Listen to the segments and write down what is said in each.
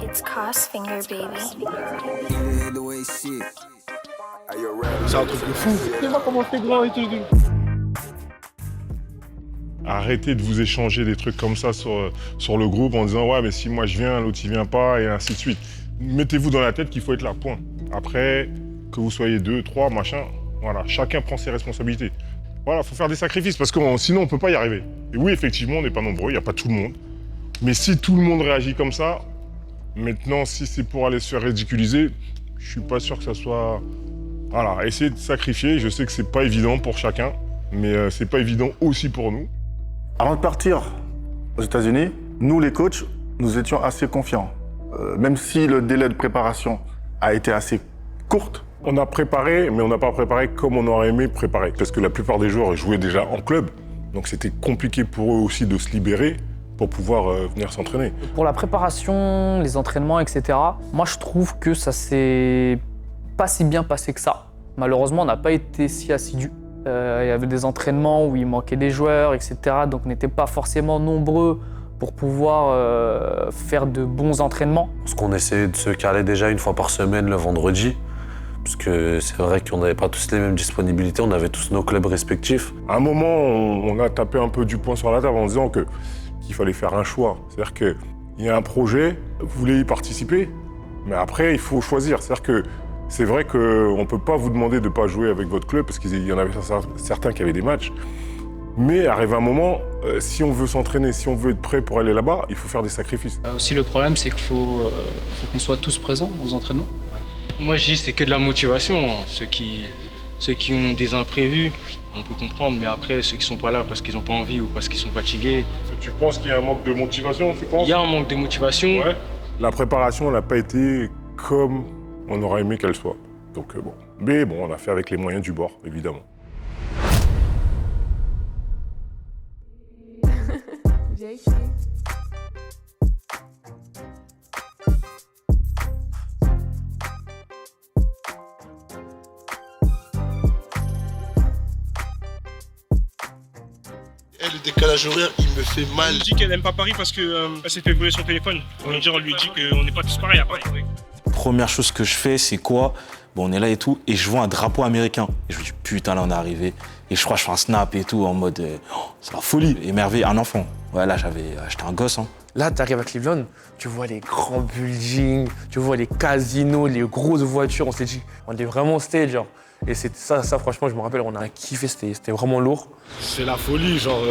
It's Crossfinger, baby. C'est un truc de fou. Dis-moi comment t'es grand et tout. Arrêtez de vous échanger des trucs comme ça sur le groupe en disant « Ouais, mais si moi je viens, l'autre il vient pas » et ainsi de suite. Mettez-vous dans la tête qu'il faut être là, point. Après, que vous soyez 2, 3, machin, voilà, chacun prend ses responsabilités. Voilà, faut faire des sacrifices parce que sinon on peut pas y arriver. Et oui, effectivement, on n'est pas nombreux, il n'y a pas tout le monde. Mais si tout le monde réagit comme ça, maintenant, si c'est pour aller se faire ridiculiser, je suis pas sûr que ça soit... Voilà, essayez de sacrifier, je sais que c'est pas évident pour chacun, mais c'est pas évident aussi pour nous. Avant de partir aux États-Unis, nous les coachs, nous étions assez confiants. Même si le délai de préparation a été assez court. On a préparé, mais on n'a pas préparé comme on aurait aimé préparer. Parce que la plupart des joueurs jouaient déjà en club, donc c'était compliqué pour eux aussi de se libérer pour pouvoir venir s'entraîner. Pour la préparation, les entraînements, etc., moi je trouve que ça s'est pas si bien passé que ça. Malheureusement, on n'a pas été si assidus. Il y avait des entraînements où il manquait des joueurs, etc., donc on n'était pas forcément nombreux pour pouvoir faire de bons entraînements. Parce qu'on essayait de se caler déjà une fois par semaine le vendredi, parce que c'est vrai qu'on n'avait pas tous les mêmes disponibilités, on avait tous nos clubs respectifs. À un moment, on a tapé un peu du poing sur la table en disant qu'il fallait faire un choix. C'est-à-dire qu'il y a un projet, vous voulez y participer, mais après, il faut choisir. C'est-à-dire que c'est vrai qu'on ne peut pas vous demander de ne pas jouer avec votre club, parce qu'il y en avait certains qui avaient des matchs. Mais arrive un moment, si on veut s'entraîner, si on veut être prêt pour aller là-bas, il faut faire des sacrifices. Aussi, le problème, c'est qu'il faut qu'on soit tous présents aux entraînements. Moi, je dis c'est que de la motivation. Ceux qui ont des imprévus, on peut comprendre, mais après, ceux qui sont pas là parce qu'ils n'ont pas envie ou parce qu'ils sont fatigués. Tu penses qu'il y a un manque de motivation, tu penses ? Il y a un manque de motivation. Ouais. La préparation n'a pas été comme on aurait aimé qu'elle soit. Donc bon. Mais bon, on a fait avec les moyens du bord, évidemment. Le décalage horaire, il me fait mal. Elle dit qu'elle n'aime pas Paris parce qu'elle s'est fait voler son téléphone. On lui dit qu'on n'est pas tous pareils à Paris. Première chose que je fais, c'est quoi ? Bon, on est là et tout, et je vois un drapeau américain. Et je me dis, putain, là, on est arrivé. Et je crois que je fais un snap et tout, en mode, c'est la folie. Émerveillé, un enfant. Ouais, là, j'étais un gosse. Hein. Là, t'arrives à Cleveland, tu vois les grands buildings, tu vois les casinos, les grosses voitures. On s'est dit, on est vraiment stage, genre. Et c'est ça, franchement, je me rappelle, on a kiffé, c'était vraiment lourd. C'est la folie, genre,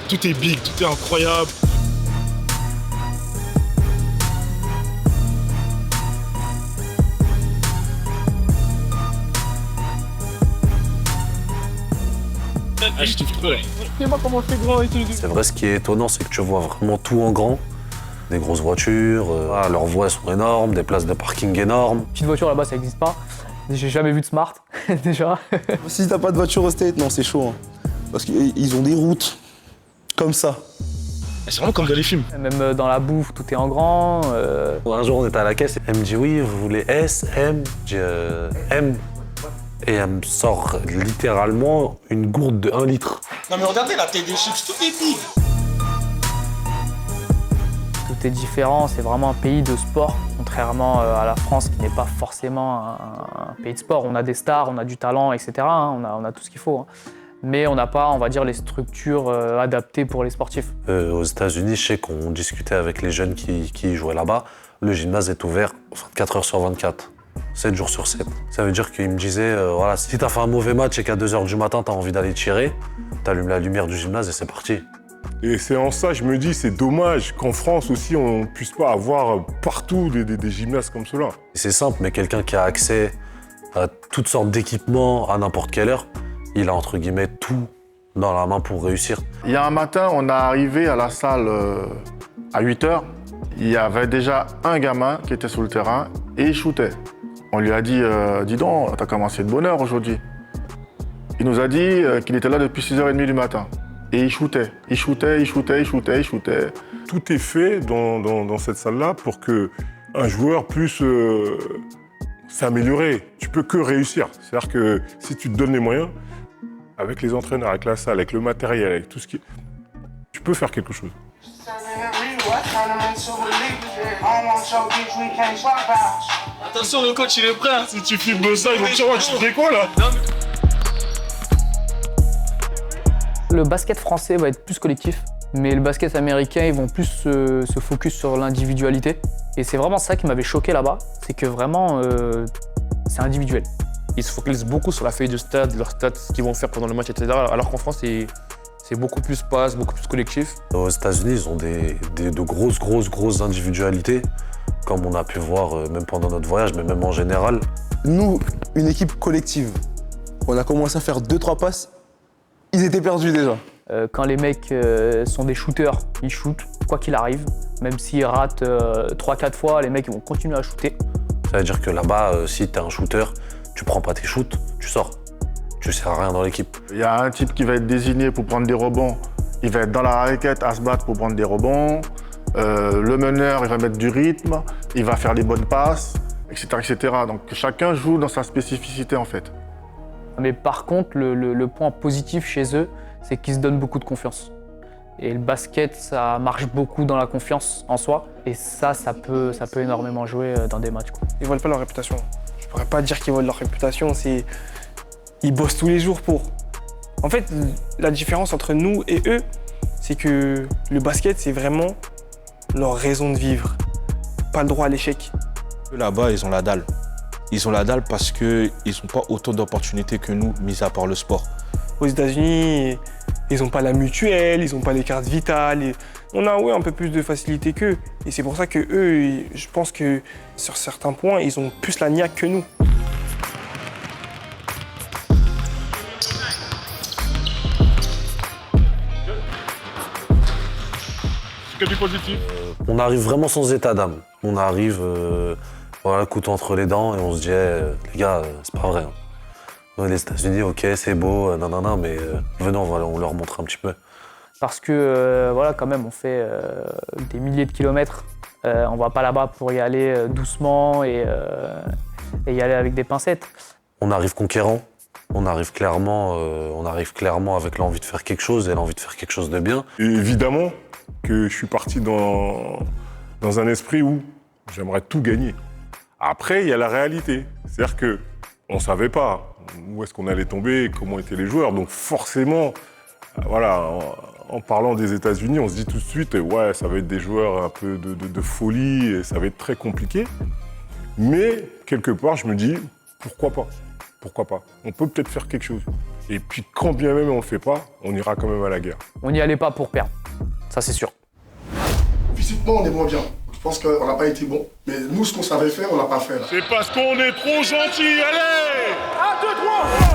tout est big, tout est incroyable. Je kiffe trop. Dis-moi comment t'es grand et tout. C'est vrai, ce qui est étonnant, c'est que tu vois vraiment tout en grand. Des grosses voitures, leurs voies sont énormes, des places de parking énormes. Petite voiture là-bas, ça n'existe pas. J'ai jamais vu de Smart, déjà. Si t'as pas de voiture au State, non, c'est chaud. Hein. Parce qu'ils ont des routes comme ça. C'est vraiment comme dans les films. Même dans la bouffe, tout est en grand. Un jour, on était à la caisse, elle me dit « Oui, vous voulez S, M ?» Je dis M. Et elle me sort littéralement une gourde de 1 litre. Non mais regardez la taille des chips, tout est big. Tout est différent, c'est vraiment un pays de sport, contrairement à la France qui n'est pas forcément un pays de sport. On a des stars, on a du talent, etc. Hein, on a tout ce qu'il faut. Hein. Mais on n'a pas, on va dire, les structures adaptées pour les sportifs. Aux États-Unis, je sais qu'on discutait avec les jeunes qui jouaient là-bas. Le gymnase est ouvert 24 heures sur 24, 7 jours sur 7. Ça veut dire qu'ils me disaient, voilà, si t'as fait un mauvais match et qu'à 2 heures du matin, t'as envie d'aller tirer, t'allumes la lumière du gymnase et c'est parti. Et c'est en ça, je me dis, c'est dommage qu'en France aussi, on ne puisse pas avoir partout des gymnases comme cela. C'est simple, mais quelqu'un qui a accès à toutes sortes d'équipements à n'importe quelle heure, il a entre guillemets tout dans la main pour réussir. Il y a un matin, on est arrivé à la salle à 8h. Il y avait déjà un gamin qui était sur le terrain et il shootait. On lui a dit « Dis donc, t'as commencé de bonne heure aujourd'hui ». Il nous a dit qu'il était là depuis 6h30 du matin. Et il shootait. Tout est fait dans cette salle-là pour qu'un joueur puisse s'améliorer. Tu peux que réussir. C'est-à-dire que si tu te donnes les moyens, avec les entraîneurs, avec la salle, avec le matériel, avec tout ce qui... Tu peux faire quelque chose. Attention, le coach, il est prêt. Hein. Si tu filmes ça, ils vont te dire, tu fais quoi là? Le basket français va être plus collectif, mais le basket américain, ils vont plus se focus sur l'individualité. Et c'est vraiment ça qui m'avait choqué là-bas, c'est que vraiment, c'est individuel. Ils se focalisent beaucoup sur la feuille de stade, leurs stats, ce qu'ils vont faire pendant le match, etc. Alors qu'en France, c'est beaucoup plus passe, beaucoup plus collectif. Aux États-Unis, ils ont de grosses individualités, comme on a pu voir même pendant notre voyage, mais même en général. Nous, une équipe collective, on a commencé à faire 2-3 passes, ils étaient perdus déjà. Quand les mecs sont des shooters, ils shootent, quoi qu'il arrive. Même s'ils ratent 3-4 fois, les mecs ils vont continuer à shooter. Ça veut dire que là-bas, si t'es un shooter, tu prends pas tes shoots, tu sors. Tu sers à rien dans l'équipe. Il y a un type qui va être désigné pour prendre des rebonds. Il va être dans la raquette à se battre pour prendre des rebonds. Le meneur, il va mettre du rythme. Il va faire les bonnes passes, etc., etc. Donc chacun joue dans sa spécificité en fait. Mais par contre, le point positif chez eux, c'est qu'ils se donnent beaucoup de confiance. Et le basket, ça marche beaucoup dans la confiance en soi. Et ça peut énormément jouer dans des matchs, quoi. Ils volent pas leur réputation. Je pourrais pas dire qu'ils volent leur réputation, ils bossent tous les jours pour. En fait, la différence entre nous et eux, c'est que le basket, c'est vraiment leur raison de vivre. Pas le droit à l'échec. Là-bas, ils ont la dalle. Ils ont la dalle parce qu'ils n'ont pas autant d'opportunités que nous, mis à part le sport. Aux États-Unis, ils n'ont pas la mutuelle, ils n'ont pas les cartes vitales. On a un peu plus de facilité qu'eux. Et c'est pour ça que eux, je pense que sur certains points, ils ont plus la niaque que nous. C'est que du positif. On arrive vraiment sans état d'âme. On arrive, voilà, couteau entre les dents et on se dit, les gars, c'est pas vrai. Hein. Les États-Unis, ok, c'est beau, non, mais venez, on leur montre un petit peu. Parce que, voilà, quand même, on fait des milliers de kilomètres. On va pas là-bas pour y aller doucement et y aller avec des pincettes. On arrive conquérant, on arrive clairement avec l'envie de faire quelque chose et l'envie de faire quelque chose de bien. Et évidemment que je suis parti dans un esprit où j'aimerais tout gagner. Après, il y a la réalité. C'est-à-dire qu'on ne savait pas où est-ce qu'on allait tomber, comment étaient les joueurs. Donc forcément, voilà, en parlant des États-Unis, on se dit tout de suite, ouais, ça va être des joueurs un peu de folie, et ça va être très compliqué. Mais quelque part, je me dis, pourquoi pas? Pourquoi pas? On peut peut-être faire quelque chose. Et puis quand bien même on ne le fait pas, on ira quand même à la guerre. On n'y allait pas pour perdre, ça c'est sûr. Physiquement, on est moins bien. Je pense qu'on n'a pas été bon. Mais nous, ce qu'on savait faire, on l'a pas fait là. C'est parce qu'on est trop gentil, allez! 1, 2, 3!